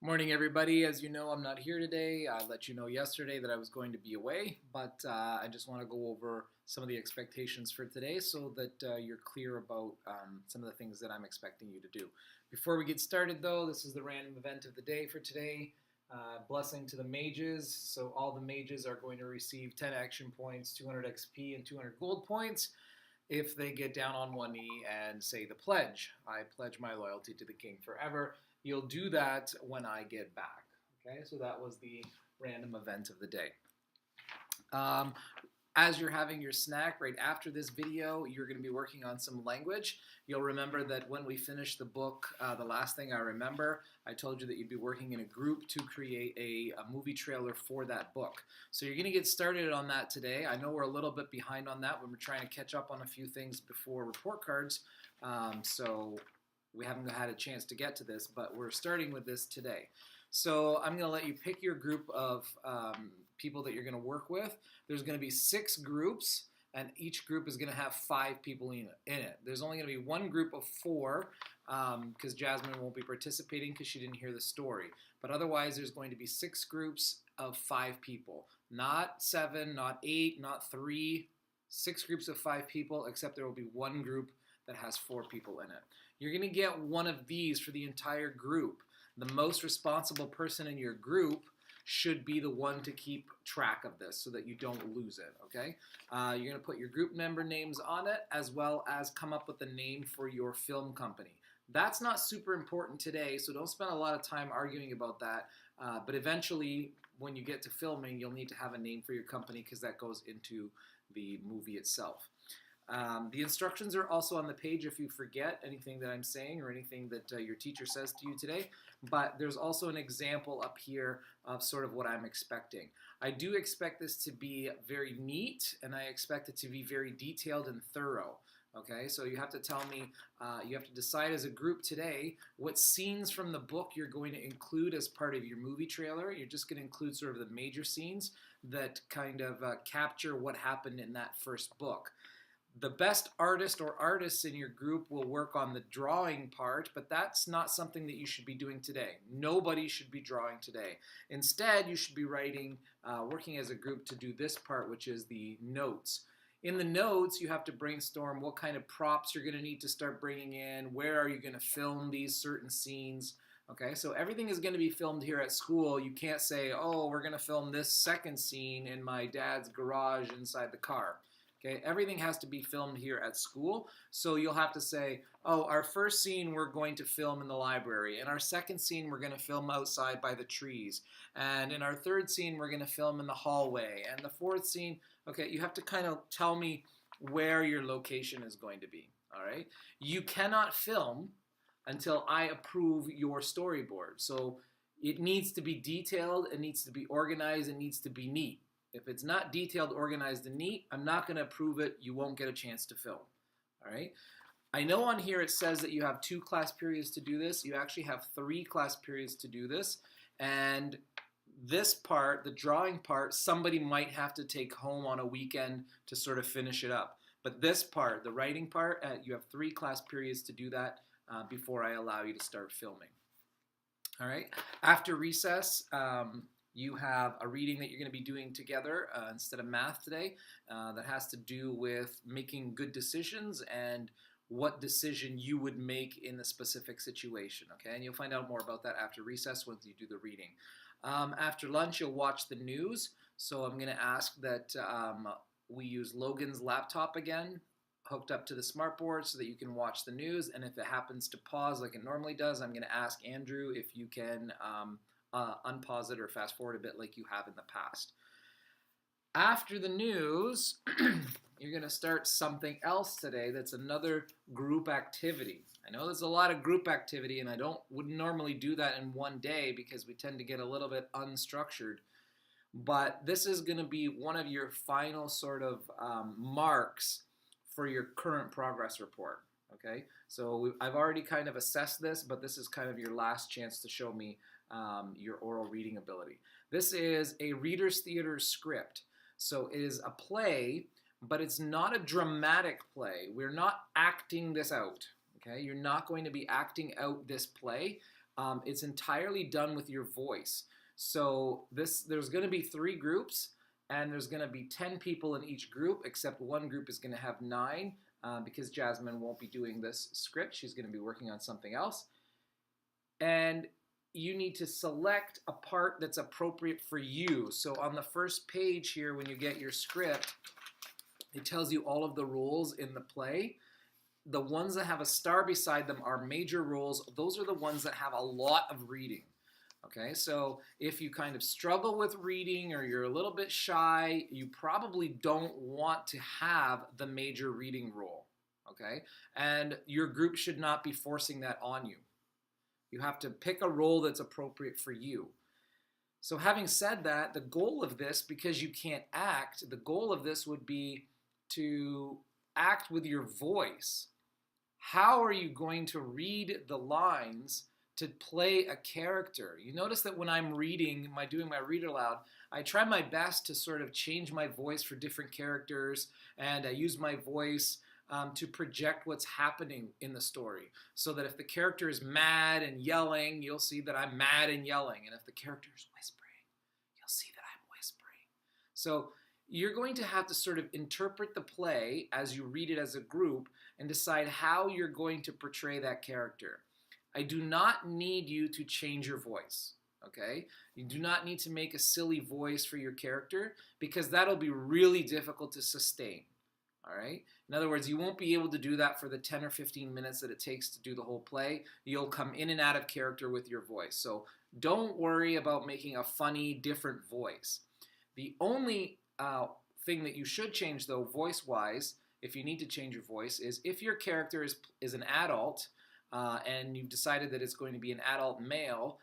Morning, everybody. As you know, I'm not here today. I let you know yesterday that I was going to be away, but I just want to go over some of the expectations for today so that you're clear about some of the things that I'm expecting you to do. Before we get started, though, this is the random event of the day for today. Blessing to the mages. So all the mages are going to receive 10 action points, 200 XP, and 200 gold points if they get down on one knee and say the pledge. I pledge my loyalty to the king forever. You'll do that when I get back. Okay, so that was the random event of the day. As you're having your snack right after this video, you're going to be working on some language. You'll remember that when we finished the book, The Last Thing I Remember, I told you that you'd be working in a group to create a movie trailer for that book. So you're going to get started on that today. I know we're a little bit behind on that when we're trying to catch up on a few things before report cards. So we haven't had a chance to get to this, but we're starting with this today. So I'm going to let you pick your group of people that you're going to work with. There's going to be 6 groups, and each group is going to have 5 people in it. There's only going to be one group of 4 because Jasmine won't be participating because she didn't hear the story. But otherwise, there's going to be 6 groups of 5 people. Not 7, not 8, not 3. 6 groups of 5 people, except there will be one group that has 4 people in it. You're going to get one of these for the entire group. The most responsible person in your group should be the one to keep track of this so that you don't lose it, okay? You're going to put your group member names on it as well as come up with a name for your film company. That's not super important today, so don't spend a lot of time arguing about that. But eventually, when you get to filming, you'll need to have a name for your company because that goes into the movie itself. The instructions are also on the page if you forget anything that I'm saying or anything that your teacher says to you today, but there's also an example up here of sort of what I'm expecting. I do expect this to be very neat, and I expect it to be very detailed and thorough. Okay, so you have to tell me, you have to decide as a group today what scenes from the book you're going to include as part of your movie trailer. You're just going to include sort of the major scenes that kind of capture what happened in that first book. The best artist or artists in your group will work on the drawing part, but that's not something that you should be doing today. Nobody should be drawing today. Instead, you should be working as a group to do this part, which is the notes. In the notes, you have to brainstorm what kind of props you're going to need to start bringing in, where are you going to film these certain scenes. Okay, so everything is going to be filmed here at school. You can't say, oh, we're going to film this second scene in my dad's garage inside the car. Okay, everything has to be filmed here at school, so you'll have to say, oh, our first scene we're going to film in the library, and our second scene we're going to film outside by the trees, and in our third scene we're going to film in the hallway, and the fourth scene, okay, you have to kind of tell me where your location is going to be, all right? You cannot film until I approve your storyboard, so it needs to be detailed, it needs to be organized, it needs to be neat. If it's not detailed, organized, and neat, I'm not going to approve it. You won't get a chance to film. All right? I know on here it says that you have 2 class periods to do this. You actually have 3 class periods to do this. And this part, the drawing part, somebody might have to take home on a weekend to sort of finish it up. But this part, the writing part, you have 3 class periods to do that before I allow you to start filming. All right? After recess, you have a reading that you're going to be doing together instead of math today that has to do with making good decisions and what decision you would make in the specific situation, okay? And you'll find out more about that after recess once you do the reading. After lunch, you'll watch the news. So I'm going to ask that we use Logan's laptop again, hooked up to the smartboard so that you can watch the news. And if it happens to pause like it normally does, I'm going to ask Andrew if you can unpause it or fast forward a bit like you have in the past. After the news, you're going to start something else today that's another group activity. I know there's a lot of group activity, and I wouldn't normally do that in one day because we tend to get a little bit unstructured. But this is going to be one of your final sort of marks for your current progress report. Okay, so I've already kind of assessed this, but this is kind of your last chance to show me your oral reading ability. This is a Reader's Theater script. So it is a play, but it's not a dramatic play. We're not acting this out. Okay, you're not going to be acting out this play. It's entirely done with your voice. So there's going to be 3 groups, and there's going to be 10 people in each group, except one group is going to have 9 because Jasmine won't be doing this script. She's going to be working on something else. And you need to select a part that's appropriate for you. So on the first page here, when you get your script, it tells you all of the roles in the play. The ones that have a star beside them are major roles. Those are the ones that have a lot of reading. Okay, so if you kind of struggle with reading or you're a little bit shy, you probably don't want to have the major reading role. Okay, and your group should not be forcing that on you. You have to pick a role that's appropriate for you. So having said that, the goal of this, because you can't act, the goal of this would be to act with your voice. How are you going to read the lines to play a character? You notice that when I'm reading, doing my read aloud, I try my best to sort of change my voice for different characters, and I use my voice to project what's happening in the story. So that if the character is mad and yelling, you'll see that I'm mad and yelling. And if the character is whispering, you'll see that I'm whispering. So you're going to have to sort of interpret the play as you read it as a group and decide how you're going to portray that character. I do not need you to change your voice, okay? You do not need to make a silly voice for your character because that'll be really difficult to sustain, all right? In other words, you won't be able to do that for the 10 or 15 minutes that it takes to do the whole play. You'll come in and out of character with your voice. So don't worry about making a funny, different voice. The only thing that you should change, though, voice-wise, if you need to change your voice, is if your character is an adult and you've decided that it's going to be an adult male,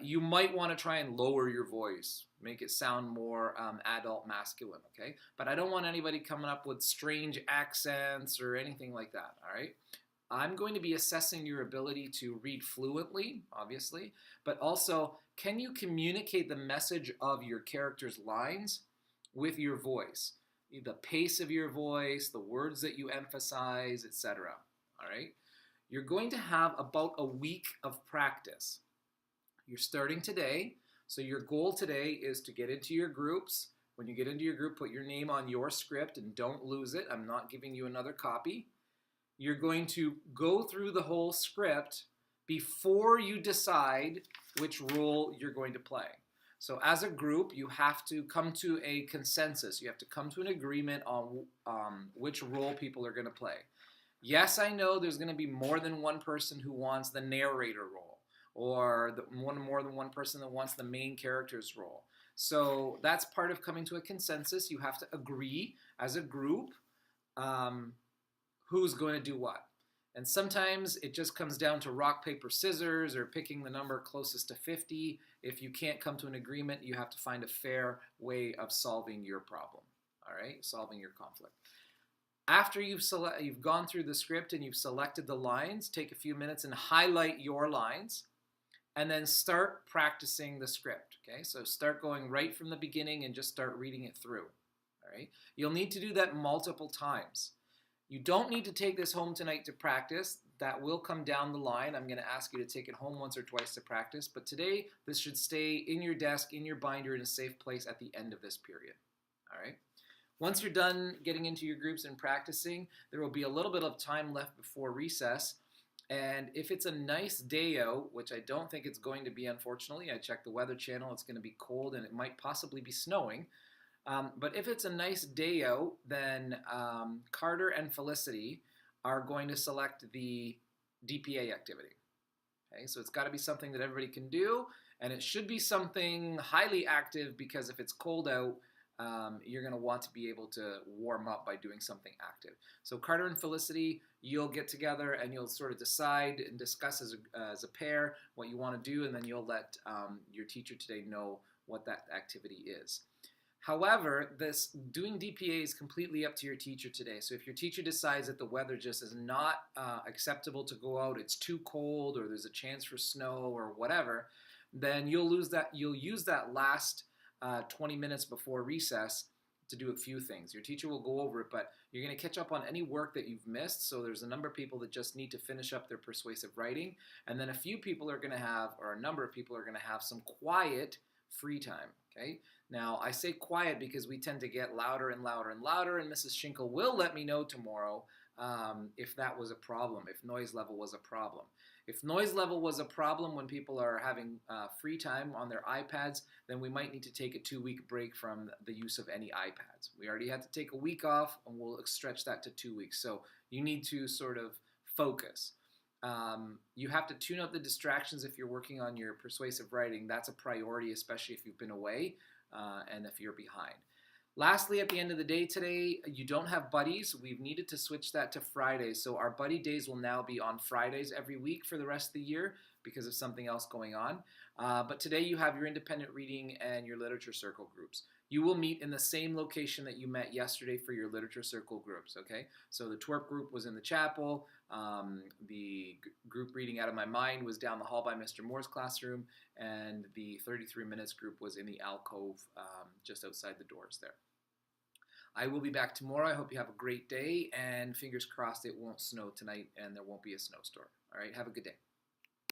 you might want to try and lower your voice, make it sound more adult masculine, okay? But I don't want anybody coming up with strange accents or anything like that, all right? I'm going to be assessing your ability to read fluently, obviously, but also, can you communicate the message of your character's lines with your voice? The pace of your voice, the words that you emphasize, etc., all right? You're going to have about a week of practice. You're starting today, so your goal today is to get into your groups. When you get into your group, put your name on your script and don't lose it. I'm not giving you another copy. You're going to go through the whole script before you decide which role you're going to play. So as a group, you have to come to a consensus. You have to come to an agreement on which role people are going to play. Yes, I know there's going to be more than one person who wants the narrator role, or more than one person that wants the main character's role. So that's part of coming to a consensus. You have to agree as a group who's going to do what. And sometimes it just comes down to rock, paper, scissors, or picking the number closest to 50. If you can't come to an agreement, you have to find a fair way of solving your problem, all right? Solving your conflict. After you've gone through the script and you've selected the lines, take a few minutes and highlight your lines, and then start practicing the script, okay? So start going right from the beginning and just start reading it through, all right? You'll need to do that multiple times. You don't need to take this home tonight to practice. That will come down the line. I'm going to ask you to take it home once or twice to practice, but today this should stay in your desk, in your binder, in a safe place at the end of this period, all right? Once you're done getting into your groups and practicing, there will be a little bit of time left before recess. And if it's a nice day out, which I don't think it's going to be, unfortunately, I checked the Weather Channel, it's going to be cold and it might possibly be snowing. But if it's a nice day out, then Carter and Felicity are going to select the DPA activity. Okay, so it's got to be something that everybody can do, and it should be something highly active because if it's cold out, you're going to want to be able to warm up by doing something active. So Carter and Felicity, you'll get together and you'll sort of decide and discuss as a pair what you want to do, and then you'll let your teacher today know what that activity is. However, doing DPA is completely up to your teacher today. So if your teacher decides that the weather just is not acceptable to go out, it's too cold, or there's a chance for snow or whatever, then you'll use that last 20 minutes before recess to do a few things. Your teacher will go over it, but you're going to catch up on any work that you've missed. So there's a number of people that just need to finish up their persuasive writing. And then a few people are going to have, or a number of people are going to have some quiet free time. Okay. Now I say quiet because we tend to get louder and louder and louder, and Mrs. Schinkel will let me know tomorrow if that was a problem, if noise level was a problem. If noise level was a problem when people are having free time on their iPads, then we might need to take a 2-week break from the use of any iPads. We already had to take a week off, and we'll stretch that to 2 weeks. So you need to sort of focus. You have to tune out the distractions if you're working on your persuasive writing. That's a priority, especially if you've been away and if you're behind. Lastly, at the end of the day today, you don't have buddies. We've needed to switch that to Fridays. So our buddy days will now be on Fridays every week for the rest of the year because of something else going on. But today you have your independent reading and your literature circle groups. You will meet in the same location that you met yesterday for your literature circle groups, okay? So the twerp group was in the chapel. The group reading out of my mind was down the hall by Mr. Moore's classroom, and the 33 minutes group was in the alcove just outside the doors there. I will be back tomorrow. I hope you have a great day, and fingers crossed it won't snow tonight and there won't be a snowstorm. All right, have a good day.